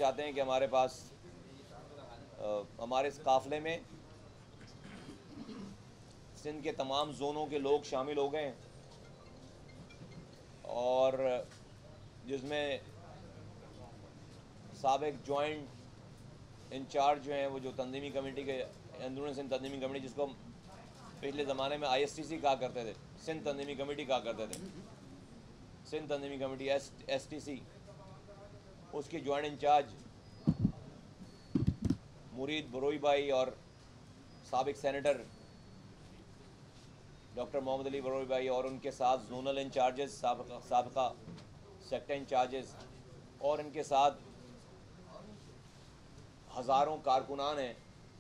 چاہتے ہیں کہ ہمارے پاس ہمارے اس قافلے میں سندھ کے تمام زونوں کے لوگ شامل ہو گئے ہیں، اور جس میں سابق جوائنٹ انچارج جو ہیں وہ جو تنظیمی کمیٹی کے اندرون سندھ تنظیمی کمیٹی، جس کو پچھلے زمانے میں ISTC کہا کرتے تھے، سندھ تنظیمی کمیٹی کہا کرتے تھے، سندھ تنظیمی کمیٹی STC، اس کی جوائنٹ انچارج مرید بروئی بھائی اور سابق سینیٹر ڈاکٹر محمد علی بروئی بھائی، اور ان کے ساتھ زونل انچارجز، سابقہ سیکٹر انچارجز، اور ان کے ساتھ ہزاروں کارکنان ہیں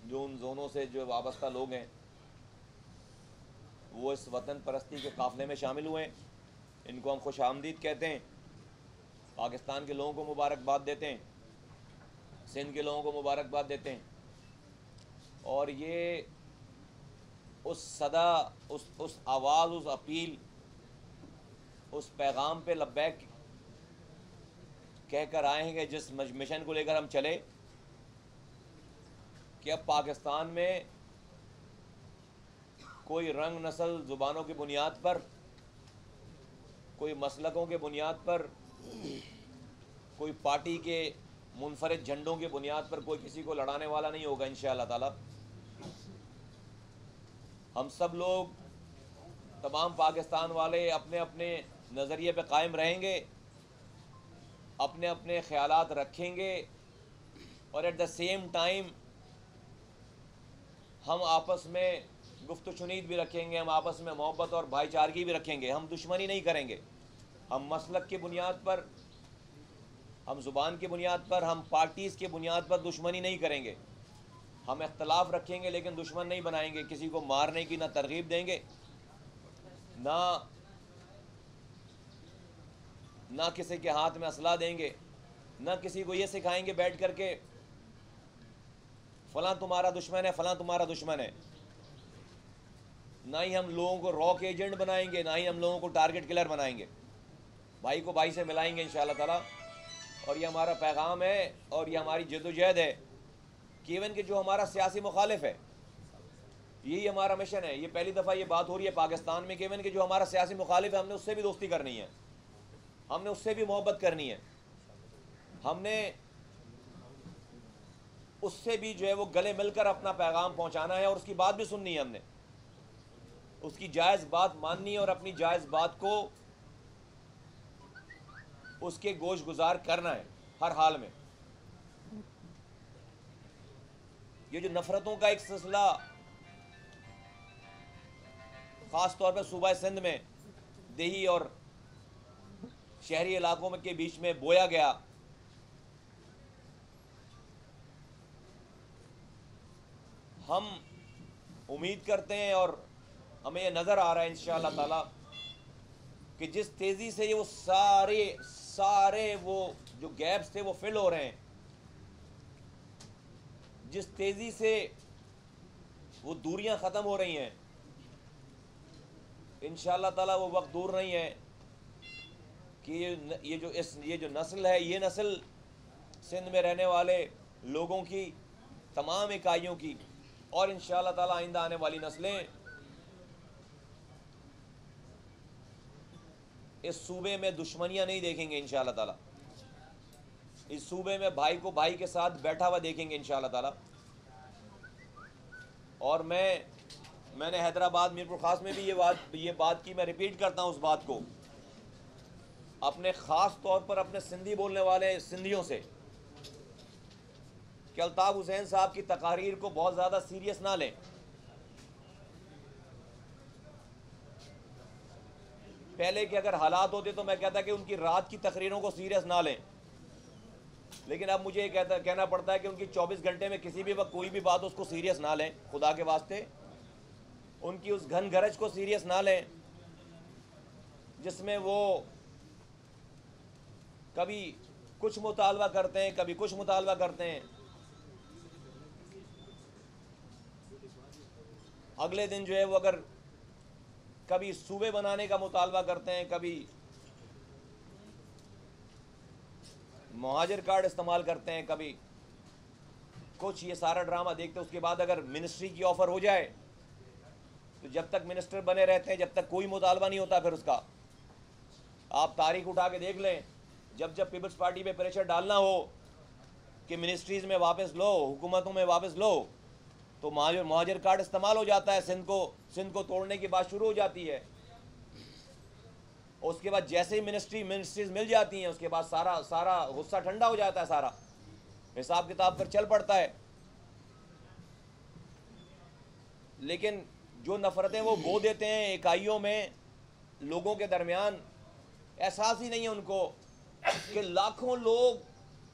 جو ان زونوں سے جو وابستہ لوگ ہیں، وہ اس وطن پرستی کے قافلے میں شامل ہوئے ہیں۔ ان کو ہم خوش آمدید کہتے ہیں، پاکستان کے لوگوں کو مبارکباد دیتے ہیں، سندھ کے لوگوں کو مبارکباد دیتے ہیں، اور یہ اس صدا، اس آواز، اس اپیل، اس پیغام پہ لبیک کہہ کر آئے ہیں کہ جس مشن کو لے کر ہم چلے کہ اب پاکستان میں کوئی رنگ، نسل، زبانوں کی بنیاد پر، کوئی مسلکوں کے بنیاد پر، کوئی پارٹی کے منفرد جھنڈوں کی بنیاد پر کوئی کسی کو لڑانے والا نہیں ہوگا انشاءاللہ تعالی۔ ہم سب لوگ، تمام پاکستان والے اپنے اپنے نظریے پہ قائم رہیں گے، اپنے اپنے خیالات رکھیں گے، اور ایٹ دا سیم ٹائم ہم آپس میں گفت و شنید بھی رکھیں گے، ہم آپس میں محبت اور بھائی چارگی بھی رکھیں گے، ہم دشمنی نہیں کریں گے، ہم مسلک کی بنیاد پر، ہم زبان کی بنیاد پر، ہم پارٹیز کی بنیاد پر دشمنی نہیں کریں گے، ہم اختلاف رکھیں گے لیکن دشمن نہیں بنائیں گے، کسی کو مارنے کی نہ ترغیب دیں گے، نہ کسی کے ہاتھ میں اسلحہ دیں گے، نہ کسی کو یہ سکھائیں گے بیٹھ کر کے فلاں تمہارا دشمن ہے، فلاں تمہارا دشمن ہے، نہ ہی ہم لوگوں کو راک ایجنٹ بنائیں گے، نہ ہی ہم لوگوں کو ٹارگٹ کلر بنائیں گے، بھائی کو بھائی سے ملائیں گے انشاءاللہ تعالی۔ اور یہ ہمارا پیغام ہے، اور یہ ہماری جدوجہد ہے کہ ایون کہ جو ہمارا سیاسی مخالف ہے، یہی ہمارا مشن ہے۔ یہ پہلی دفعہ یہ بات ہو رہی ہے پاکستان میں کہ ایون کہ جو ہمارا سیاسی مخالف ہے، ہم نے اس سے بھی دوستی کرنی ہے، ہم نے اس سے بھی محبت کرنی ہے، ہم نے اس سے بھی جو ہے وہ گلے مل کر اپنا پیغام پہنچانا ہے، اور اس کی بات بھی سننی ہے، ہم نے اس کی جائز بات ماننی ہے، اور اپنی جائز بات کو اس کے گوش گزار کرنا ہے ہر حال میں۔ یہ جو نفرتوں کا ایک سلسلہ خاص طور پہ صوبہ سندھ میں دیہی اور شہری علاقوں کے بیچ میں بویا گیا، ہم امید کرتے ہیں اور ہمیں یہ نظر آ رہا ہے انشاءاللہ تعالی کہ جس تیزی سے یہ وہ سارے وہ جو گیپس تھے وہ فل ہو رہے ہیں، جس تیزی سے وہ دوریاں ختم ہو رہی ہیں، انشاءاللہ تعالی وہ وقت دور نہیں ہے کہ یہ جو نسل ہے، یہ نسل سندھ میں رہنے والے لوگوں کی، تمام اکائیوں کی، اور انشاءاللہ تعالی آئندہ آنے والی نسلیں اس صوبے میں دشمنیاں نہیں دیکھیں گے انشاءاللہ تعالی، اس صوبے میں بھائی کو بھائی کے ساتھ بیٹھا ہوا دیکھیں گے انشاءاللہ تعالی۔ اور میں نے حیدرآباد میرپور خاص میں بھی یہ بات کی، میں ریپیٹ کرتا ہوں اس بات کو، اپنے خاص طور پر اپنے سندھی بولنے والے سندھیوں سے، کہ الطاف حسین صاحب کی تقاریر کو بہت زیادہ سیریس نہ لیں۔ پہلے کہ اگر حالات ہوتے تو میں کہتا کہ ان کی رات کی تقریروں کو سیریس نہ لیں، لیکن اب مجھے یہ کہنا پڑتا ہے کہ ان کی 24 گھنٹے میں کسی بھی وقت کوئی بھی بات اس کو سیریس نہ لیں، خدا کے واسطے ان کی اس گھن گرج کو سیریس نہ لیں، جس میں وہ کبھی کچھ مطالبہ کرتے ہیں، کبھی کچھ مطالبہ کرتے ہیں، اگلے دن جو ہے وہ اگر کبھی صوبے بنانے کا مطالبہ کرتے ہیں، کبھی مہاجر کارڈ استعمال کرتے ہیں کبھی کچھ، یہ سارا ڈرامہ دیکھتے ہیں. اس کے بعد اگر منسٹری کی آفر ہو جائے تو جب تک منسٹر بنے رہتے ہیں، جب تک کوئی مطالبہ نہیں ہوتا پھر اس کا. آپ تاریخ اٹھا کے دیکھ لیں، جب جب پیپلز پارٹی پہ پریشر ڈالنا ہو کہ منسٹریز میں واپس لو، حکومتوں میں واپس لو، تو مہاجر کارڈ استعمال ہو جاتا ہے. سندھ کو توڑنے کی بات شروع ہو جاتی ہے. اور اس کے بعد جیسے ہی منسٹریز مل جاتی ہیں، اس کے بعد سارا غصہ ٹھنڈا ہو جاتا ہے، سارا حساب کتاب پر چل پڑتا ہے. لیکن جو نفرتیں وہ بو دیتے ہیں اکائیوں میں، لوگوں کے درمیان احساس ہی نہیں ہے ان کو کہ لاکھوں لوگ،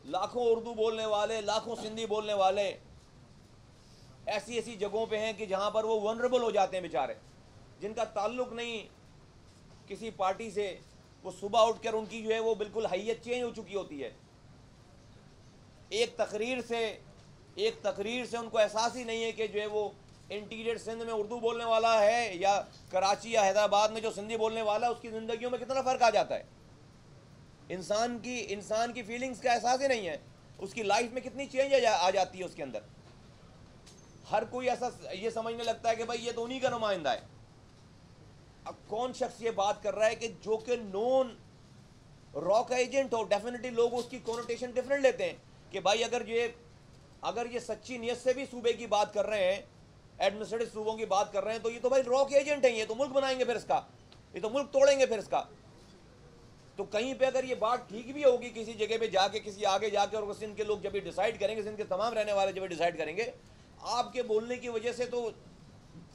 لاکھوں اردو بولنے والے، لاکھوں سندھی بولنے والے ایسی جگہوں پہ ہیں کہ جہاں پر وہ ونربل ہو جاتے ہیں بیچارے، جن کا تعلق نہیں کسی پارٹی سے. وہ صبح اٹھ کر ان کی جو ہے وہ بالکل حیت چینج ہو چکی ہوتی ہے. ایک تقریر سے ان کو احساس ہی نہیں ہے کہ جو ہے وہ انٹیریئر سندھ میں اردو بولنے والا ہے یا کراچی یا حیدرآباد میں جو سندھی بولنے والا ہے، اس کی زندگیوں میں کتنا فرق آ جاتا ہے. انسان کی فیلنگز کا احساس ہی نہیں ہے. اس کی لائف میں کتنی چینج آ جاتی ہے اس کے اندر. ہر کوئی ایسا یہ سمجھنے لگتا ہے کہ بھائی یہ تو انہی کا نمائندہ ہے. اب کون شخص یہ بات کر رہا ہے کہ جو کہ نون را کا ایجنٹ ہو؟ ڈیفینیٹلی لوگ اس کی کونوٹیشن ڈفرینٹ لیتے ہیں کہ بھائی اگر یہ سچی نیت سے بھی صوبے کی بات کر رہے ہیں، ایڈمنسٹریٹو صوبوں کی بات کر رہے ہیں، تو یہ تو بھائی را کے ایجنٹ ہیں، یہ تو ملک بنائیں گے پھر اس کا، یہ تو ملک توڑیں گے پھر اس کا. تو کہیں پہ اگر یہ بات ٹھیک بھی ہوگی کسی جگہ پہ جا کے، کسی آگے جا کے، اور سندھ کے لوگ جب یہ ڈیسائیڈ کریں گے، سندھ کے تمام رہنے والے جب یہ ڈیسائیڈ کریں گے، آپ کے بولنے کی وجہ سے تو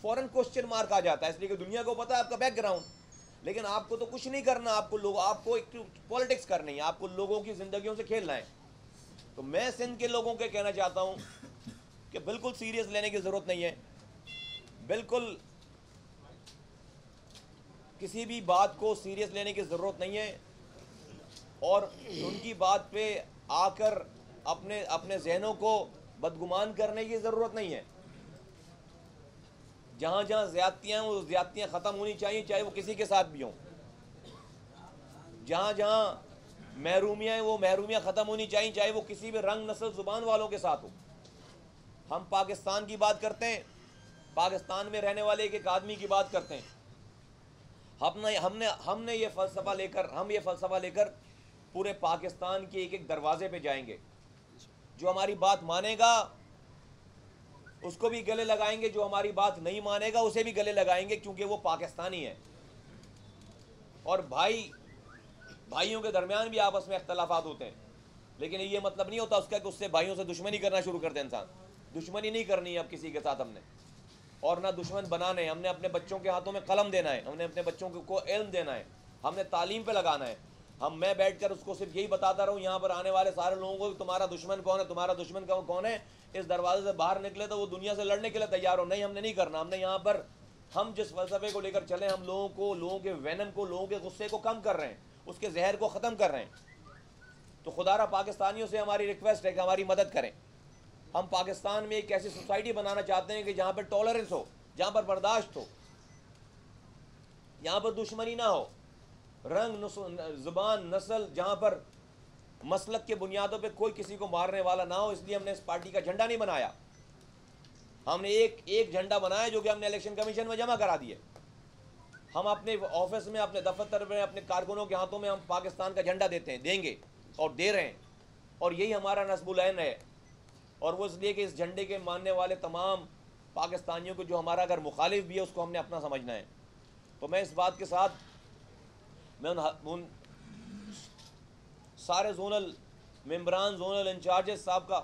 فوراً کوشچن مارک آ جاتا ہے، اس لیے کہ دنیا کو پتا ہے آپ کا بیک گراؤنڈ. لیکن آپ کو تو کچھ نہیں کرنا، آپ کو ایک پالیٹکس کرنی ہے، آپ کو لوگوں کی زندگیوں سے کھیلنا ہے. تو میں سندھ کے لوگوں کے کہنا چاہتا ہوں کہ بالکل سیریس لینے کی ضرورت نہیں ہے. بالکل کسی بھی بات کو سیریس لینے کی ضرورت نہیں ہے، اور ان کی بات پہ آ کر اپنے ذہنوں کو بدگمان کرنے کی ضرورت نہیں ہے. جہاں جہاں زیادتیاں ہیں وہ زیادتیاں ختم ہونی چاہیے، چاہے وہ کسی کے ساتھ بھی ہوں. جہاں جہاں محرومیاں ہیں وہ محرومیاں ختم ہونی چاہیے، چاہے وہ کسی بھی رنگ، نسل، زبان والوں کے ساتھ ہو. ہم پاکستان کی بات کرتے ہیں، پاکستان میں رہنے والے ایک آدمی کی بات کرتے ہیں. ہم نے یہ فلسفہ لے کر پورے پاکستان کے ایک دروازے پہ جائیں گے. جو ہماری بات مانے گا اس کو بھی گلے لگائیں گے، جو ہماری بات نہیں مانے گا اسے بھی گلے لگائیں گے، کیونکہ وہ پاکستانی ہے. اور بھائیوں کے درمیان بھی آپس میں اختلافات ہوتے ہیں، لیکن یہ مطلب نہیں ہوتا اس کا کہ اس سے بھائیوں سے دشمنی کرنا شروع کر دے انسان. دشمنی نہیں کرنی ہے اب کسی کے ساتھ ہم نے، اور نہ دشمن بنانے. ہم نے اپنے بچوں کے ہاتھوں میں قلم دینا ہے، ہم نے اپنے بچوں کو علم دینا ہے، ہم نے تعلیم پہ لگانا ہے. میں بیٹھ کر اس کو صرف یہی بتاتا رہوں یہاں پر آنے والے سارے لوگوں کو کہ تمہارا دشمن کون ہے، تمہارا دشمن کون ہے، اس دروازے سے باہر نکلے تو وہ دنیا سے لڑنے کے لیے تیار ہو. نہیں، ہم نے نہیں کرنا. ہم نے یہاں پر، ہم جس فلسفے کو لے کر چلیں، ہم لوگوں کے وینم کو، لوگوں کے غصے کو کم کر رہے ہیں، اس کے زہر کو ختم کر رہے ہیں. تو خدا را پاکستانیوں سے ہماری ریکویسٹ ہے کہ ہماری مدد کریں. ہم پاکستان میں ایک ایسی سوسائٹی بنانا چاہتے ہیں کہ جہاں پر ٹالرنس ہو، جہاں پر برداشت ہو، یہاں پر دشمنی نہ ہو، رنگ، زبان، نسل، جہاں پر مسلک کے بنیادوں پہ کوئی کسی کو مارنے والا نہ ہو. اس لیے ہم نے اس پارٹی کا جھنڈا نہیں بنایا. ہم نے ایک جھنڈا بنایا جو کہ ہم نے الیکشن کمیشن میں جمع کرا دیے. ہم اپنے آفس میں، اپنے دفتر میں، اپنے کارکنوں کے ہاتھوں میں ہم پاکستان کا جھنڈا دیتے ہیں، دیں گے اور دے رہے ہیں. اور یہی ہمارا نصب العین ہے. اور وہ اس لیے کہ اس جھنڈے کے ماننے والے تمام پاکستانیوں کو، جو ہمارا اگر مخالف بھی ہے، اس کو ہم نے اپنا سمجھنا ہے. تو میں اس بات کے ساتھ میں ان سارے زونل ممبران، زونل انچارجز صاحب کا،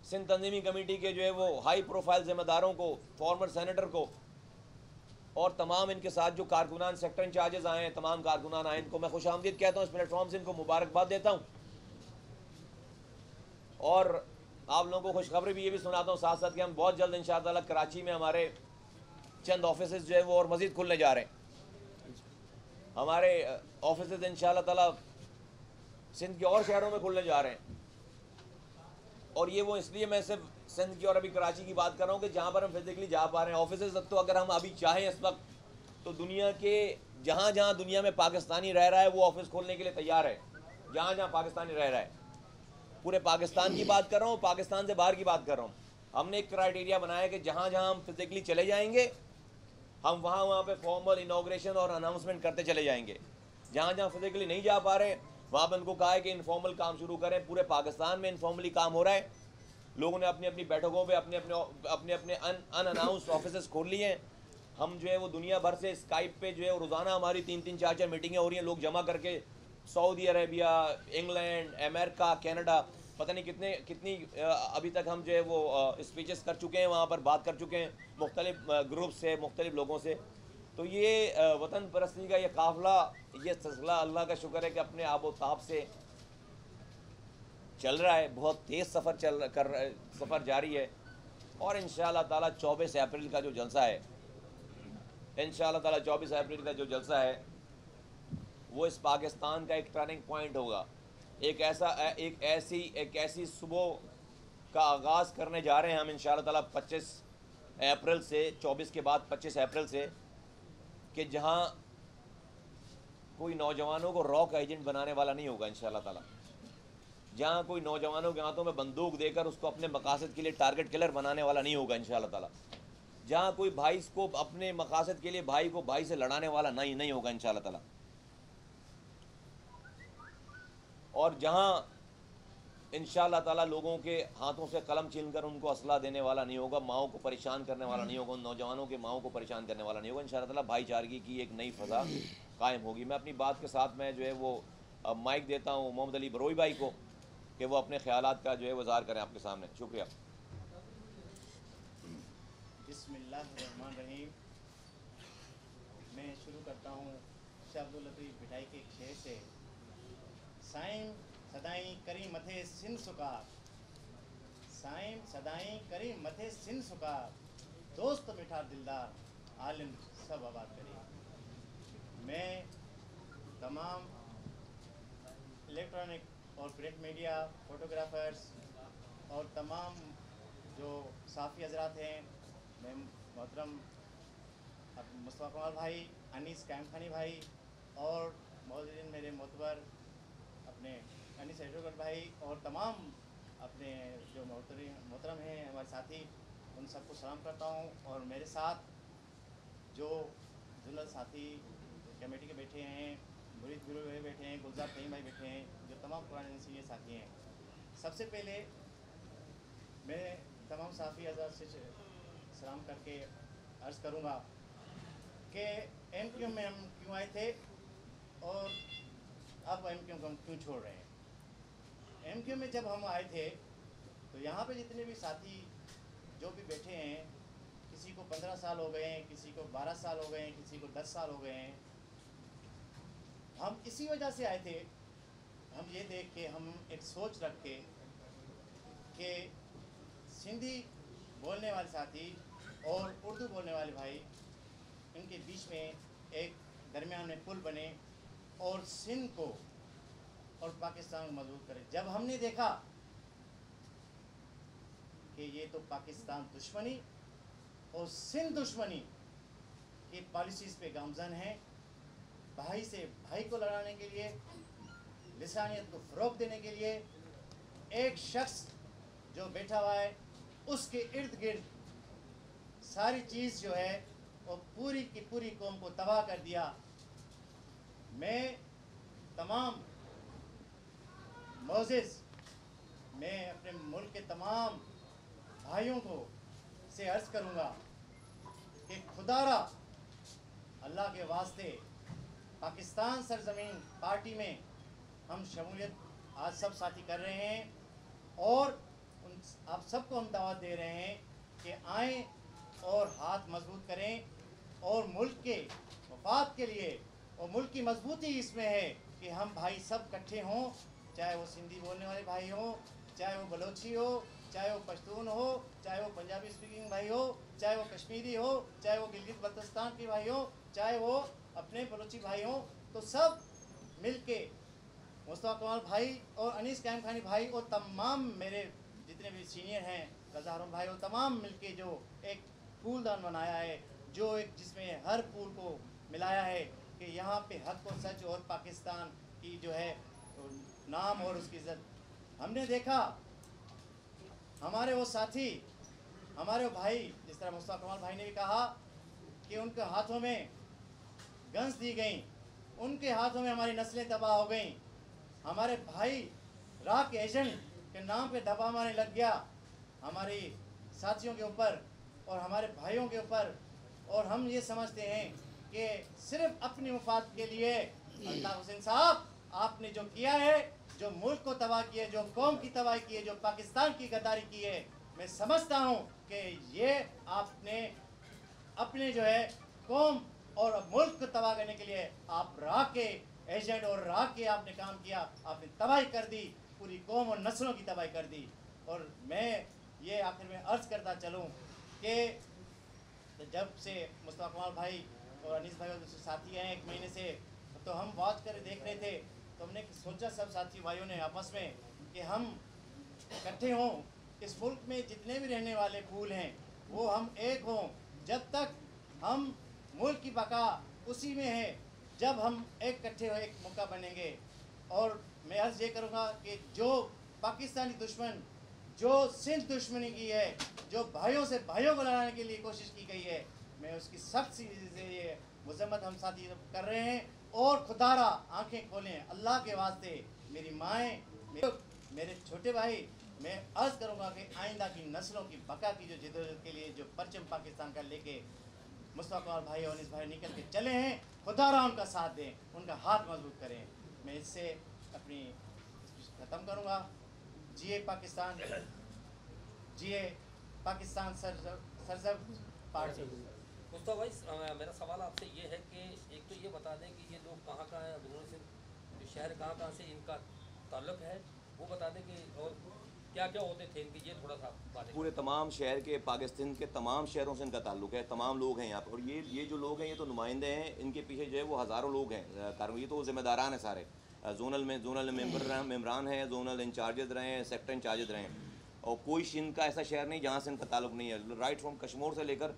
سندھ تنظیمی کمیٹی کے جو ہے وہ ہائی پروفائل ذمہ داروں کو، فارمر سینیٹر کو، اور تمام ان کے ساتھ جو کارکنان، سیکٹر انچارجز آئے ہیں، تمام کارکنان آئے ہیں، ان کو میں خوش آمدید کہتا ہوں. اس پلیٹ فارم سے ان کو مبارکباد دیتا ہوں. اور آپ لوگوں کو خوشخبری بھی یہ بھی سناتا ہوں ساتھ ساتھ کہ ہم بہت جلد انشاءاللہ کراچی میں ہمارے چند آفیسز جو ہے وہ اور مزید کھلنے جا رہے ہیں. ہمارے آفیسز انشاءاللہ تعالی سندھ کے اور شہروں میں کھلنے جا رہے ہیں. اور یہ وہ اس لیے میں صرف سندھ کی اور ابھی کراچی کی بات کر رہا ہوں کہ جہاں پر ہم فزیکلی جا پا رہے ہیں. آفیسز تو اگر ہم ابھی چاہیں اس وقت تو دنیا کے جہاں جہاں دنیا میں پاکستانی رہ رہا ہے وہ آفس کھولنے کے لیے تیار ہے. جہاں جہاں پاکستانی رہ رہا ہے. پورے پاکستان کی بات کر رہا ہوں, پاکستان سے باہر کی بات کر رہا ہوں. ہم نے ایک کرائٹیریا بنایا کہ جہاں جہاں ہم فزیکلی چلے جائیں گے ہم وہاں پہ فارمل انوگریشن اور اناؤنسمنٹ کرتے چلے جائیں گے. جہاں جہاں فزیکلی نہیں جا پا رہے وہاں پہ ان کو کہا ہے کہ انفارمل کام شروع کریں. پورے پاکستان میں انفارملی کام ہو رہا ہے. لوگوں نے اپنی اپنی بیٹھکوں پہ اپنے اپنے ان اناؤنسڈ آفیسز کھول لیے ہیں. ہم جو ہے وہ دنیا بھر سے اسکائپ پہ جو ہے روزانہ ہماری 3 3 4 4 میٹنگیں ہو رہی ہیں. لوگ جمع کر کے سعودی عربیہ, انگلینڈ, امریکہ, کینیڈا, پتہ نہیں کتنی ابھی تک ہم جو ہے وہ اسپیچز کر چکے ہیں, وہاں پر بات کر چکے ہیں مختلف گروپ سے, مختلف لوگوں سے. تو یہ وطن پرستی کا یہ قافلہ, یہ سلسلہ اللہ کا شکر ہے کہ اپنے آب و تاب سے چل رہا ہے. بہت تیز سفر جاری ہے. اور انشاءاللہ تعالیٰ 24 اپریل کا جو جلسہ ہے, انشاءاللہ تعالیٰ 24 اپریل کا جو جلسہ ہے وہ اس پاکستان کا ایک ٹرننگ پوائنٹ ہوگا. ایک ایسی صبح کا آغاز کرنے جا رہے ہیں ہم انشاءاللہ تعالیٰ 25 اپریل سے, 24 کے بعد 25 اپریل سے, کہ جہاں کوئی نوجوانوں کو راک ایجنٹ بنانے والا نہیں ہوگا انشاءاللہ تعالیٰ. جہاں کوئی نوجوانوں کے ہاتھوں میں بندوق دے کر اس کو اپنے مقاصد کے لیے ٹارگٹ کلر بنانے والا نہیں ہوگا انشاءاللہ تعالیٰ. جہاں کوئی بھائی کو اپنے مقاصد کے لیے بھائی کو بھائی سے لڑانے والا نہیں ہوگا انشاءاللہ تعالیٰ. اور جہاں انشاءاللہ تعالیٰ لوگوں کے ہاتھوں سے قلم چھین کر ان کو اسلحہ دینے والا نہیں ہوگا, ماؤں کو پریشان کرنے والا نہیں ہوگا, ان نوجوانوں کے ماؤں کو پریشان کرنے والا نہیں ہوگا, انشاءاللہ تعالیٰ بھائی چارگی کی ایک نئی فضا قائم ہوگی. میں اپنی بات کے ساتھ میں جو ہے وہ مائک دیتا ہوں محمد علی بروئی بھائی کو کہ وہ اپنے خیالات کا جو ہے وہ اظہار کریں آپ کے سامنے. شکریہ. بسم اللہ الرحمن الرحیم. میں شروع کرتا ہوں شاہ عبداللطیف بٹائی کے ایک شعر سے. سائیں صدائیں کری متھے سن سکار, سائیں صدائیں کری متھے سن سکار, دوست میٹھا دلدار عالم سب آباد کری. میں تمام الیکٹرانک اور پرنٹ میڈیا, فوٹوگرافرز اور تمام جو صحافی حضرات ہیں, میں محترم مصطفیٰ کمال بھائی, انیس قائم خانی بھائی اور موجودین میرے معتبر اپنے انیس ایڈوکیٹ بھائی اور تمام اپنے جو محترم ہیں ہمارے ساتھی, ان سب کو سلام کرتا ہوں. اور میرے ساتھ جو جنرل ساتھی کمیٹی کے بیٹھے ہیں, مرید گرو بھائی بیٹھے ہیں, گلزار فہیم بھائی بیٹھے ہیں, جو تمام قرآن سینئر ساتھی ہیں. سب سے پہلے میں تمام صحافی حضرات سے سلام کر کے عرض کروں گا کہ ایم کیو میں ہم کیوں آئے تھے اور اب ایم کیو کو ہم کیوں چھوڑ رہے ہیں. ایم کیو میں جب ہم آئے تھے تو یہاں پہ جتنے بھی ساتھی جو بھی بیٹھے ہیں, کسی کو 15 سال ہو گئے ہیں, کسی کو 12 سال ہو گئے ہیں, کسی کو 10 سال ہو گئے ہیں. ہم اسی وجہ سے آئے تھے, ہم یہ دیکھ کے, ہم ایک سوچ رکھ کے کہ سندھی بولنے والے ساتھی اور اردو بولنے والے بھائی, ان کے بیچ میں ایک درمیان میں پل بنے اور سندھ کو اور پاکستان کو مضبوط کرے. جب ہم نے دیکھا کہ یہ تو پاکستان دشمنی اور سندھ دشمنی کی پالیسیز پہ گامزن ہیں, بھائی سے بھائی کو لڑانے کے لیے, لسانیت کو فروغ دینے کے لیے ایک شخص جو بیٹھا ہوا ہے اس کے ارد گرد ساری چیز جو ہے وہ پوری کی پوری قوم کو تباہ کر دیا. میں تمام معزز, میں اپنے ملک کے تمام بھائیوں کو سے عرض کروں گا کہ خدا را اللہ کے واسطے پاکستان سرزمین پارٹی میں ہم شمولیت آج سب ساتھی کر رہے ہیں, اور آپ سب کو ہم دعوت دے رہے ہیں کہ آئیں اور ہاتھ مضبوط کریں, اور ملک کے مفاد کے لیے, اور ملک کی مضبوطی اس میں ہے کہ ہم بھائی سب کٹھے ہوں, چاہے وہ سندھی بولنے والے بھائی ہوں, چاہے وہ بلوچی ہو, چاہے وہ پشتون ہو, چاہے وہ پنجابی اسپیکنگ بھائی ہو, چاہے وہ کشمیری ہو, چاہے وہ گلگت بلتستان کے بھائی ہو, چاہے وہ اپنے بلوچی بھائی ہوں. تو سب مل کے مصطفیٰ کمال بھائی اور انیس قائم خانی بھائی اور تمام میرے جتنے بھی سینئر ہیں, رضا ہارون بھائی, اور تمام مل کے جو ایک پھول دان بنایا ہے, جو ایک جس میں ہر پھول کو ملایا ہے کہ یہاں پہ حق و سچ اور پاکستان کی جو ہے नाम और उसकी इज्जत। हमने देखा हमारे वो साथी, हमारे वो भाई, जिस तरह मुस्तफा कमाल भाई ने भी कहा कि उनके हाथों में गन्स दी गई, उनके हाथों में हमारी नस्लें तबाह हो गईं। हमारे भाई राह के एजेंट के नाम पे दबाव आने लग गया हमारी साथियों के ऊपर और हमारे भाइयों के ऊपर, और हम ये समझते हैं कि सिर्फ अपने मुफाद के लिए अल्ताफ हुसैन साहब आपने जो किया है, जो मुल्क को तबाह किया है, जो कौम की तबाही की है, जो पाकिस्तान की गद्दारी की है, मैं समझता हूँ कि ये आपने अपने जो है कौम और मुल्क को तबाह करने के लिए आप राह के एजेंट और राह के आपने काम किया, आपने तबाही कर दी, पूरी कौम और नस्लों की तबाही कर दी। और मैं ये आखिर में अर्ज करता चलूँ कि जब से मुस्तफा कमाल भाई और अनीस भाई और दूसरे साथी हैं 1 महीने से, तो हम वॉच कर देख रहे थे, तो हमने सोचा सब साथी भाइयों ने आपस में कि हम इकट्ठे हों, इस मुल्क में जितने भी रहने वाले फूल हैं वो हम एक हों। जब तक हम मुल्क की बका उसी में है जब हम एक इकट्ठे हो एक मौका बनेंगे। और मैं अर्ज़ ये करूँगा कि जो पाकिस्तानी दुश्मन जो सिंध दुश्मनी की है, जो भाइयों से भाइयों को लड़ाने के लिए कोशिश की गई है, मैं उसकी सख्त सी ये मजम्मत हम साथी कर रहे हैं। और खुदारा आंखें खोलें अल्लाह के वास्ते, मेरी माएँ, मेरे छोटे भाई, मैं अर्ज़ करूँगा कि आइंदा की नस्लों की बका की जो जदोजहद के लिए जो परचम पाकिस्तान का लेके मुस्तफा कमाल भाई और अनीस भाई निकल के चले हैं, खुदारा उनका साथ दें, उनका हाथ मजबूत करें। मैं इससे अपनी ख़त्म करूँगा। जिए पाकिस्तान, जिए पाकिस्तान सरजब पार्टी। मुस्तफा भाई, मेरा सवाल आपसे ये है कि एक तो ये बता दें कि ये लोग कहाँ कहाँ हैं, अब्दुल से शहर कहाँ कहाँ से इनका ताल्लुक़ है, वो बता दें कि और क्या क्या होते थे इनकी, ये थोड़ा सा बात। पूरे तमाम शहर के, पाकिस्तान के तमाम शहरों से इनका ताल्लुक है, तमाम लोग हैं यहाँ पर। और ये जो लोग हैं ये तो नुमाइंदे हैं, इनके पीछे जो है वो हज़ारों लोग हैं कारकुन, ये तो ज़िम्मेदारान हैं सारे। जोनल मेम्बरान हैं, जोनल इंचार्जेस रहे हैं, सेक्टर इंचार्जेस रहे हैं। और कोई सिंध का ऐसा शहर नहीं जहाँ से इनका ताल्लुक नहीं है। राइट फ्रॉम कश्मीर से लेकर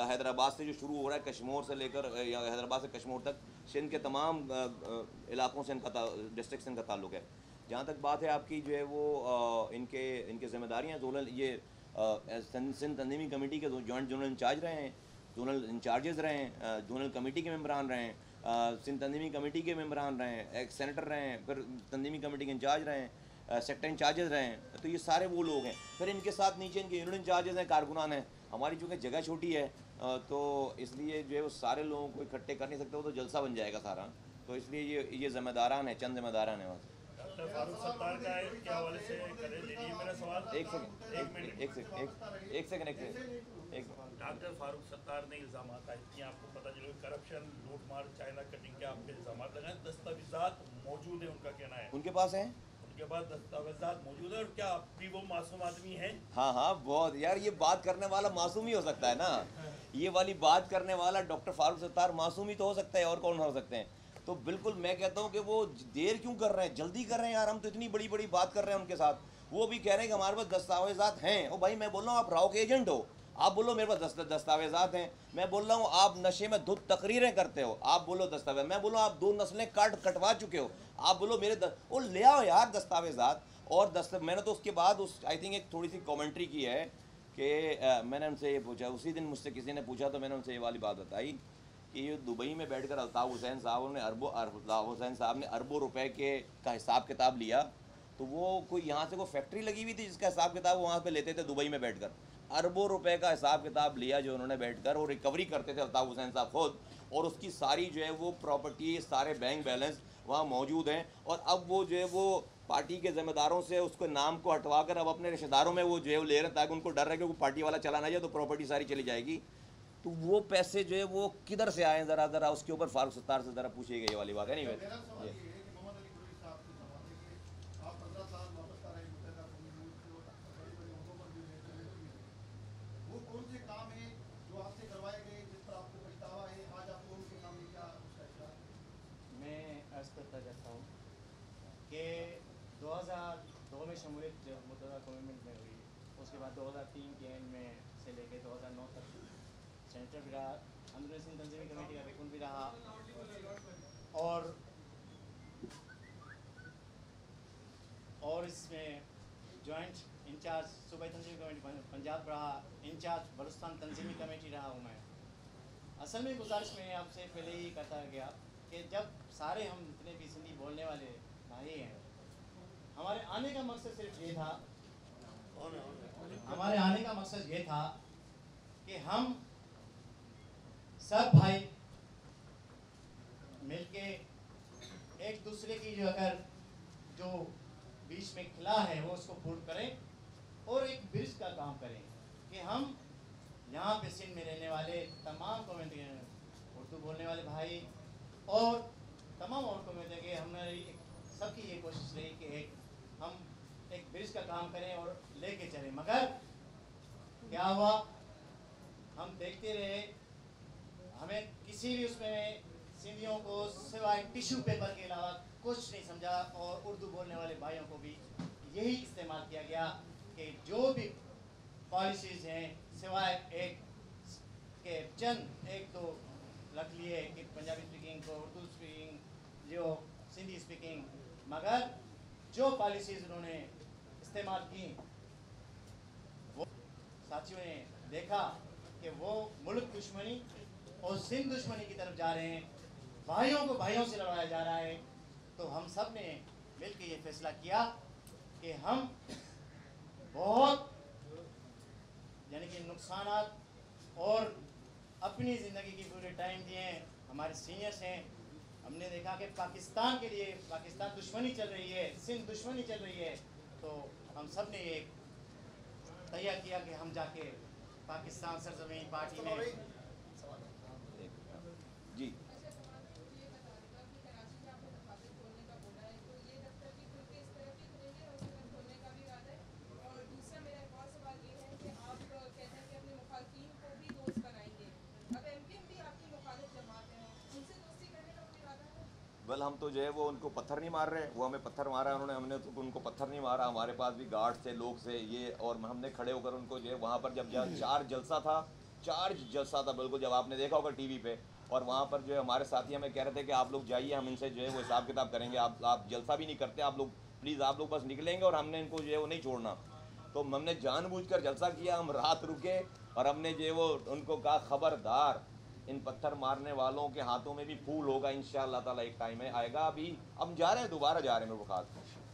हैदराबाद से जो शुरू हो रहा है, कश्मीर से लेकर या हैदराबाद से कश्मीर तक, सिंध के तमाम इलाकों से इनका डिस्ट्रिक्ट से इनका ताल्लुक है। जहाँ तक बात है आपकी जो है वो इनके ज़िम्मेदारियाँ जोनल ये सिंध तंजीमी कमेटी के जॉइंट जोनल इंचार्ज रहे हैं, जोनल इंचार्जेस रहे हैं, जोनल कमेटी के मेम्बरान रहे हैं, सिंध तंजीमी कमेटी के मेम्बरान रहे हैं, एक सेनेटर रहे हैं, फिर तंजीमी कमेटी के इंचार्ज रहे हैं, सेक्टर इंचार्जेस रहे हैं। तो ये सारे वो लोग हैं। फिर इनके साथ नीचे इनके यूनिट इंचार्जेस हैं, कारकुनान हैं। हमारी चूँकि जगह छोटी है तो इसलिए जो है वो सारे लोगों को इकट्ठे कर नहीं सकते, वो तो जलसा बन जाएगा सारा। तो इसलिए ये ज़िम्मेदारान है, चंद ज़िम्मेदारान हैं वहाँ। डॉक्टर फारूक सत्तार का क्या हवाले से करें, लीजिए मेरा सवाल। एक सेकंड डॉक्टर फारूक सत्तार ने इल्ज़ाम आता है कि आपको पता चले करप्शन, लूटमार, चाइना कटिंग के आप पे इल्ज़ाम लगाए, दस्तावेजात मौजूद है, उनका कहना है उनके पास हैं, उनके पास दस्तावेजात मौजूद है। और क्या भी वो मासूम आदमी है? हाँ हाँ बहुत यार, ये बात करने वाला मासूम ही हो सकता है ना, ये वाली बात करने वाला डॉक्टर फारूक सत्तार मासूम ही तो हो सकता है, और कौन हो सकते हैं। तो बिल्कुल मैं कहता हूँ कि वो देर क्यों कर रहे हैं, जल्दी कर रहे हैं यार। हम तो इतनी बड़ी बड़ी बात कर रहे हैं उनके साथ, वो भी कह रहे हैं कि हमारे पास दस्तावेजात हैं। ओ भाई मैं बोल रहा हूँ आप राव के एजेंट हो, आप बोलो मेरे पास दस्तावेजात हैं। मैं बोल रहा हूँ आप नशे में धुत तकरीरें करते हो, आप बोलो दस्तावेज। मैं बोलो आप 2 नस्लें कटवा चुके हो, आप बोलो मेरे वो ले आओ यार दस्तावेजात। और मैंने तो उसके बाद आई थिंक एक थोड़ी सी कॉमेंट्री की है कि मैंने उनसे ये पूछा, उसी दिन मुझसे किसी ने पूछा तो मैंने उनसे ये वाली बात बताई कि ये दुबई में बैठकर अल्ताफ़ हुसैन साहब ने अरबों रुपए का हिसाब किताब लिया। तो वो कोई यहाँ से कोई फैक्ट्री लगी हुई थी जिसका हिसाब किताब वहाँ पे लेते थे दुबई में बैठकर। अरबों रुपए का हिसाब किताब लिया जो उन्होंने बैठकर, और रिकवरी करते थे अल्ताफ़ हुसैन साहब खुद। और उसकी सारी जो है वो प्रॉपर्टी, सारे बैंक बैलेंस वहाँ मौजूद हैं। और अब वो जो है वो पार्टी के ज़िम्मेदारों से उसके नाम को हटवा कर अब अपने रिश्तेदारों में वो जो है वो ले रहे हैं, ताकि उनको डर रहे कि पार्टी वाला चला ना जाए तो प्रॉपर्टी सारी चली जाएगी। तो वो पैसे जो है वो किधर से आए, ज़रा उसके ऊपर फारूक सत्तार से ज़रा पूछिएगा ये वाली बात है। नहीं करता हूँ कि 2002 में शमूलियत जब मुतहदा गवर्नमेंट में हुई, उसके बाद 2003 के एंड में से लेके 2009 तक सेनेटर भी रहा, अंदरूनी सिंध तंजीमी कमेटी का रुकन भी रहा। और और इसमें जॉइंट इंचार्ज सूबाई तंजीमी कमेटी पंजाब रहा, इंचार्ज बलूचिस्तान तंजीमी कमेटी रहा हूँ मैं। असल में गुजारिश में आपसे पहले ही करता गया कि जब सारे हम जितने भी सिंधी बोलने वाले भाई हैं, हमारे आने का मकसद सिर्फ ये था, हमारे आने का मकसद ये था कि हम सब भाई मिलके एक दूसरे की जो अगर जो बीच में खिला है वो उसको पूर्ण करें और एक ब्रिज का काम करें कि हम यहाँ पे सिंध में रहने वाले तमाम कम्युनिटी उर्दू बोलने वाले भाई और तमाम और कम्युनिटी के हमारी सबकी ये कोशिश रही कि हम एक ब्रिज का काम करें और लेके चलें। मगर क्या हुआ, हम देखते रहे, हमें किसी भी उसमें सिंधियों को सिवाय टिश्यू पेपर के अलावा कुछ नहीं समझा और उर्दू बोलने वाले भाइयों को भी यही इस्तेमाल किया गया कि जो भी पॉलिसीज़ हैं सिवाय एक के चंद एक दो रख लिए कि पंजाबी स्पीकिंग को उर्दू स्पीकिंग जो सिंधी स्पीकिंग, मगर जो पॉलिसीज़ उन्होंने इस्तेमाल की वो साथियों ने देखा कि वो मुल्क दुश्मनी और सिंध दुश्मनी की तरफ जा रहे हैं, भाइयों को भाइयों से लड़ाया जा रहा है। तो हम सब ने मिलकर ये फैसला किया कि हम बहुत यानी कि नुकसानात और अपनी ज़िंदगी की पूरे टाइम दिए। हमारे सीनियर्स हैं, हमने देखा कि पाकिस्तान के लिए पाकिस्तान दुश्मनी चल रही है, सिंध दुश्मनी चल रही है, तो हम सब ने ये तैयार किया कि हम जाके पाकिस्तान सरजमीन पार्टी में जी वेल हम तो जो है वो उनको पत्थर नहीं मार रहे, वो हमें पत्थर मारा उन्होंने, हमने तो उनको पत्थर नहीं मारा। हमारे पास भी गार्ड थे, लोग थे ये, और हमने खड़े होकर उनको जो है वहाँ पर जब चार्ज जलसा था बिल्कुल, जब आपने देखा होगा टीवी पे, और वहाँ पर जो है हमारे साथी हमें कह रहे थे कि आप लोग जाइए, हम इनसे जो है वो हिसाब किताब करेंगे, आप जलसा भी नहीं करते, आप लोग प्लीज़ आप लोग बस निकलेंगे और हमने इनको जो है वो नहीं छोड़ना। तो हमने जानबूझकर जलसा किया, हम रात रुके और हमने जो है वो उनको कहा खबरदार इन पत्थर मारने वालों के हाथों में भी फूल होगा इंशाअल्लाह ताला, एक टाइम में आएगा। अभी हम जा रहे हैं, दोबारा जा रहे हैं मेरे ख्याल,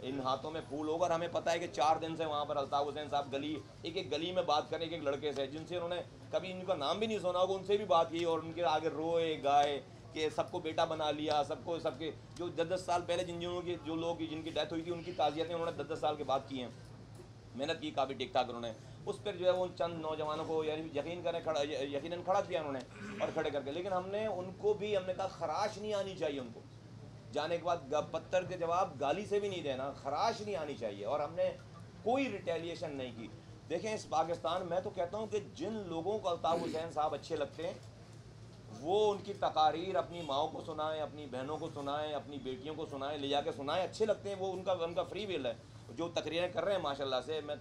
इन हाथों में फूल होगा। और हमें पता है कि 4 दिन से वहाँ पर अल्ताफ़ हुसैन साहब एक गली में बात करें, एक लड़के से जिनसे उन्होंने कभी इनका नाम भी नहीं सुना होगा, उनसे भी बात की और उनके आगे रोए गाए कि सबको बेटा बना लिया, सबके जो 10-10 साल पहले जो लोग जिनकी डेथ हुई थी उनकी ताज़ियतें उन्होंने 10-10 साल के बाद की हैं, मेहनत की काफ़ी ठीक ठाक उन्होंने। उस पर जो है वो उन चंद नौजवानों को यानी यकीनन खड़ा किया उन्होंने और खड़े करके, लेकिन हमने कहा खराश नहीं आनी चाहिए उनको, जाने के बाद पत्थर के जवाब गाली से भी नहीं देना, खराश नहीं आनी चाहिए। और हमने कोई रिटेलिएशन नहीं की। देखें इस पाकिस्तान, मैं तो कहता हूँ कि जिन लोगों को अल्ताफ़ हुसैन साहब अच्छे लगते हैं वो उनकी तकारीर अपनी माओं को सुनाएं, अपनी बहनों को सुनाएं, अपनी बेटियों को सुनाएं, ले जाके सुनाएं, अच्छे लगते हैं वो, उनका फ्री विल है। जो तकरीरें कर रहे हैं माशाल्लाह से, मैं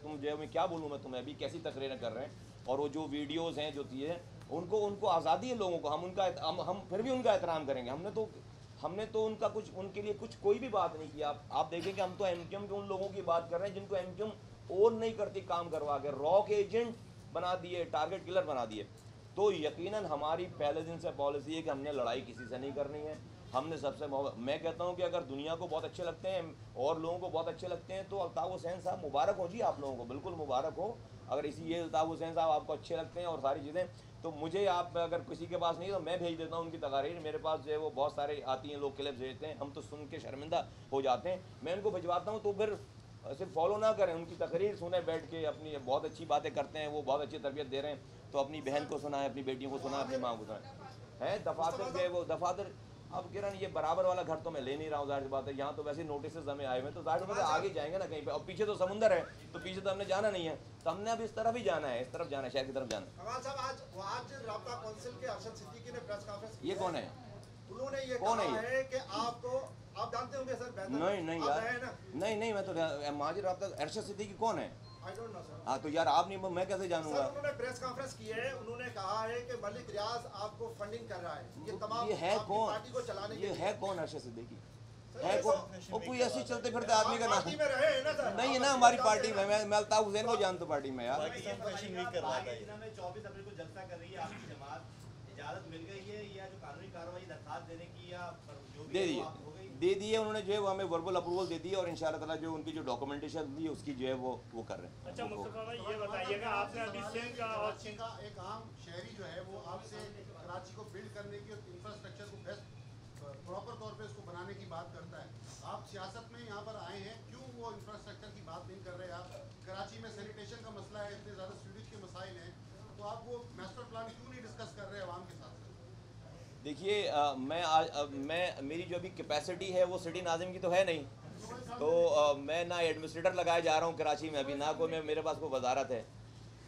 क्या बोलूँ मैं तुम्हें, अभी कैसी तकरीरें कर रहे हैं, और वो जो वीडियोज़ हैं जो थी उनको आज़ादी है लोगों को, हम फिर भी उनका एहतराम करेंगे। हमने तो उनका उनके लिए कोई भी बात नहीं किया। आप देखें कि हम तो एमक्यूएम के उन लोगों की बात कर रहे हैं जिनको एमक्यूएम ओन नहीं करती काम करवा के, रॉक एजेंट बना दिए, टारगेट किलर बना दिए। तो यकीनन हमारी पहले दिन से पॉलिसी है कि हमने लड़ाई किसी से नहीं करनी है। हमने मैं कहता हूँ कि अगर दुनिया को बहुत अच्छे लगते हैं और लोगों को बहुत अच्छे लगते हैं तो अल्ताफ़ हुसैन साहब मुबारक हो जी, आप लोगों को बिल्कुल मुबारक हो। अगर ये अल्ताफ़ हुसैन साहब आपको अच्छे लगते हैं और सारी चीज़ें, तो मुझे आप अगर किसी के पास नहीं तो मैं भेज देता हूँ उनकी तकारीर, मेरे पास जो है वो बहुत सारे आती हैं, लोग क्लिप्स भेजते हैं, हम तो सुन के शर्मिंदा हो जाते हैं। मैं उनको भिजवाता हूँ, तो फिर सिर्फ फॉलो ना करें, उनकी तकरीर सुने बैठ के, अपनी बहुत अच्छी बातें करते हैं, वो बहुत अच्छी तरबियत दे रहे हैं, तो अपनी बहन को सुनाएं, अपनी बेटियों को सुनाएं, अपनी माँ को सुनाएं। हैं दफातर जो है वो दफातर, अब किरण ये बराबर वाला घर तो मैं ले नहीं रहा हूँ, जाहिर सी बात है, यहाँ तो वैसे नोटिस हमें आए हुए, तो जाहिर बात है आगे जाएंगे ना कहीं पे, और पीछे तो समुंदर है, तो पीछे तो हमने जाना नहीं है, तो हमने अब इस तरफ ही जाना है, इस तरफ जाना है, शहर की तरफ जाना है। अमान साहब आज राब्ता काउंसिल के अरशद सिद्दीकी ने प्रेस कॉन्फ्रेंस की, ये कौन है? उन्होंने ये कौन कहा है है कि आप जानते होंगे सर, बेहतर नहीं यार, नहीं मैं तो माजिद राब्ता अरशद सिद्दीकी कौन है? I don't know sir. हाँ तो यार आप नहीं, मैं कैसे जानूंगा? सर उन्होंने प्रेस कॉन्फ्रेंस की है, उन्होंने कहा है कि मलिक रियाज आपको फंडिंग कर रहा है, ये तमाम ये है कौन? पार्टी को चलाने के ये लिए। है कौन अरशद सिद्दीकी? है और कोई ऐसे चलते फिरते आदमी का पार्टी नाम में रहे हैं ना सर? नहीं है ना हमारी पार्टी में। मैं अल्ताफ हुसैन को जानता हूँ पार्टी में यार। पाकिस्तान फैशन वीक कर रहा था ये। में 24 अप्रैल को जलसा कर रही है आपकी जमात, इजाजत मिल गई है या जो कानूनी कार्रवाई दरखास्त देने की या जो भी दे है दिए वो आप हो गई? दे दिए उन्होंने, जो है वो हमें वर्बल अप्रूवल दे दी और इंशाल्लाह ताला जो उनकी जो डॉक्यूमेंटेशन थी उसकी जो है वो कर रहे हैं। अच्छा मुस्तफा भाई ये बताइएगा, आपने अभी सिंध का और कराची का एक आम शहरी जो है वो आपसे कराची को बिल्ड करने की और इंफ्रास्ट्रक्चर को बेस्ट प्रॉपर तौर पे उसको बनाने की बात करता है। आप सियासत में यहाँ पर आए हैं, क्यों वो इंफ्रास्ट्रक्चर की बात नहीं कर रहे? आप कराची में सैनिटेशन का मसला है, इतने ज़्यादा सीवेज के मसाइल हैं, तो आप वो मास्टर प्लान क्यों नहीं डिस्कस कर रहे आवाम के साथ? देखिए मैं मेरी जो अभी कैपेसिटी है वो सिटी नाजिम की तो है नहीं, तो मैं ना एडमिनिस्ट्रेटर लगाए जा रहा हूँ कराची में अभी, ना कोई मेरे पास कोई वजारत है।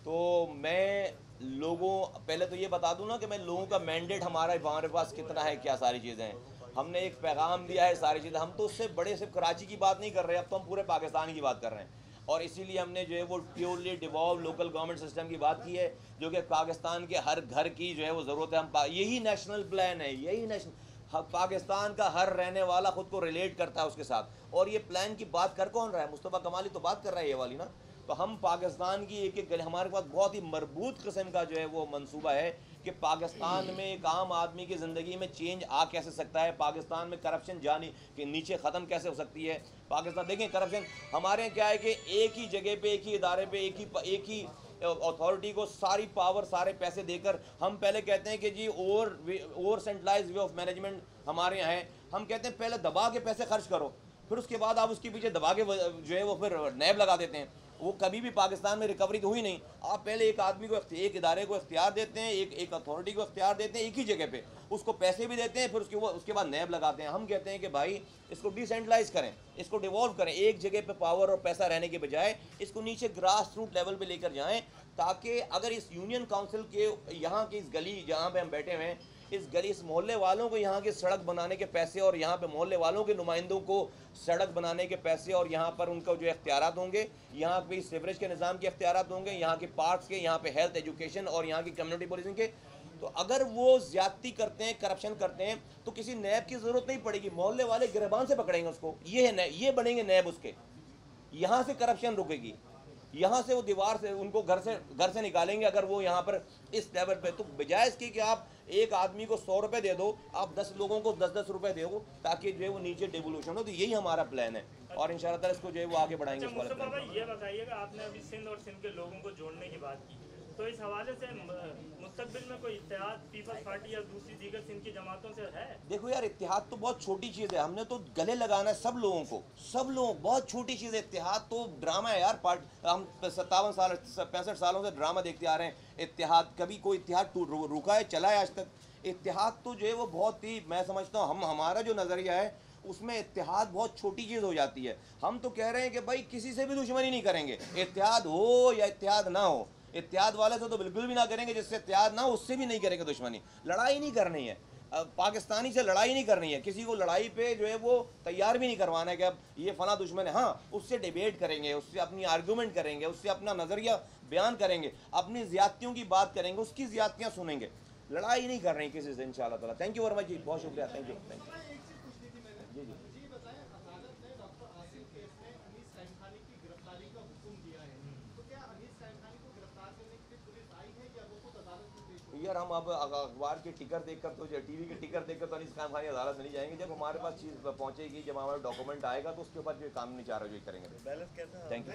तो मैं पहले तो ये बता दूं ना कि मैं लोगों का मैंडेट हमारे पास कितना है, क्या सारी चीज़ें हैं। हमने एक पैगाम दिया है, सारी चीज़ें। हम तो उससे बड़े सिर्फ कराची की बात नहीं कर रहे, अब तो हम पूरे पाकिस्तान की बात कर रहे हैं। और इसीलिए हमने जो है वो purely devolve local government system की बात की है, जो कि पाकिस्तान के हर घर की जो है वो ज़रूरत है। यही नेशनल प्लान है, यही नेशनल पाकिस्तान का हर रहने वाला ख़ुद को रिलेट करता है उसके साथ। और ये प्लान की बात कर कौन रहा है? मुस्तफ़ा कमाली तो बात कर रहा है ये वाली ना। तो हम पाकिस्तान की एक एक हमारे पास बहुत ही मरबूत किस्म का जो है वो मंसूबा है कि पाकिस्तान में एक आम आदमी की ज़िंदगी में चेंज आ कैसे सकता है, पाकिस्तान में करप्शन जाने के नीचे ख़त्म कैसे हो सकती है। पाकिस्तान देखें, करप्शन हमारे यहाँ क्या है कि एक ही जगह पे, एक ही इदारे पे, एक ही अथॉरिटी को सारी पावर, सारे पैसे देकर हम पहले कहते हैं कि जी over centralise way of management हमारे यहाँ है। हम कहते हैं पहले दबा के पैसे खर्च करो, फिर उसके बाद आप उसके पीछे दबा के जो है वो फिर नैब लगा देते हैं। वो कभी भी पाकिस्तान में रिकवरी तो हुई नहीं। आप पहले एक आदमी को, एक इदारे को इख्तियार देते हैं, एक अथॉरिटी को इख्तियार देते हैं एक ही जगह पे, उसको पैसे भी देते हैं, फिर उसके बाद नैब लगाते हैं। हम कहते हैं कि भाई इसको डिसेंट्रलाइज करें, इसको डिवॉल्व करें, एक जगह पे पावर और पैसा रहने के बजाय इसको नीचे ग्रास रूट लेवल पे लेकर जाएं, ताकि अगर इस यूनियन काउंसिल के यहाँ की इस गली जहाँ पे हम बैठे हुए हैं, इस गली, इस मोहल्ले वालों को यहाँ के सड़क बनाने के पैसे और यहाँ पे मोहल्ले वालों के नुमाइंदों को सड़क बनाने के पैसे और यहाँ पर उनको जो इख्तियारात होंगे, यहाँ पे सीवरेज के निज़ाम के इख्तियारात होंगे, यहाँ के पार्क्स के, यहाँ पे हेल्थ, एजुकेशन और यहाँ की कम्युनिटी पुलिसिंग के। तो अगर वो ज़्यादती करते हैं, करप्शन करते हैं, तो किसी नैब की ज़रूरत नहीं पड़ेगी, मोहल्ले वाले गिरबान से पकड़ेंगे उसको। ये बनेंगे नैब उसके, यहाँ से करप्शन रुकेगी, यहाँ से वो दीवार से उनको घर से निकालेंगे अगर वो यहाँ पर इस लेवल पे। तो बजाय इसके कि आप एक आदमी को 100 रुपये दे दो, आप 10 लोगों को 10-10 रुपये दो, ताकि जो है वो नीचे डिवोल्यूशन हो। तो यही हमारा प्लान है और इंशाल्लाह ताला इसको जो है वो आगे बढ़ाएंगे। अच्छा मुस्तफा भाई ये बताइएगा, आपने अभी सिंध और सिंध के लोगों को जोड़ने की बात की, तो इस हवाले से मुस्तकबिल में कोई इत्तेहाद पीपल्स पार्टी या दूसरी दीगर सिंध की जमातों से है? देखो यार, इत्तेहाद तो बहुत छोटी चीज़ है, हमने तो गले लगाना है सब लोगों को, सब लोग, बहुत छोटी चीज़ है। इत्तेहाद तो ड्रामा है यार। हम 65 सालों से ड्रामा देखते आ रहे हैं। इत्तेहाद कभी कोई इत्तेहाद रुका है, चला है आज तक? इत्तेहाद तो जो है वो बहुत ही, मैं समझता हूँ हमारा जो नज़रिया है उसमें इत्तेहाद बहुत छोटी चीज़ हो जाती है। हम तो कह रहे हैं कि भाई किसी से भी दुश्मनी नहीं करेंगे, इत्तेहाद हो या इत्तेहाद ना हो। इत्तेहाद वाले से तो बिल्कुल भी ना करेंगे, जिससे इत्तेहाद ना हो उससे भी नहीं करेंगे दुश्मनी। लड़ाई नहीं करनी है, पाकिस्तानी से लड़ाई नहीं करनी है, किसी को लड़ाई पे जो है वो तैयार भी नहीं करवाना है कि अब ये फला दुश्मन है। हाँ, उससे डिबेट करेंगे, उससे अपनी आर्गूमेंट करेंगे, उससे अपना नज़रिया बयान करेंगे, अपनी ज़्यादतियों की बात करेंगे, उसकी ज़्यादतियाँ सुनेंगे। लड़ाई नहीं कर रही किसी से इंशाल्लाह ताला। थैंक यू वेरी मच जी, बहुत शुक्रिया। थैंक यू जी जी। यार हम अब अखबार के टिकर देखकर तो टीवी के टिकर देखकर तो अनीस खान खानी अदालत में नहीं जाएंगे। जब हमारे पास चीज़ पहुंचेगी, जब हमारा डॉक्यूमेंट आएगा तो उसके ऊपर जो कानूनी चार्ज करेंगे। बैलेंस कैसा? Thank you.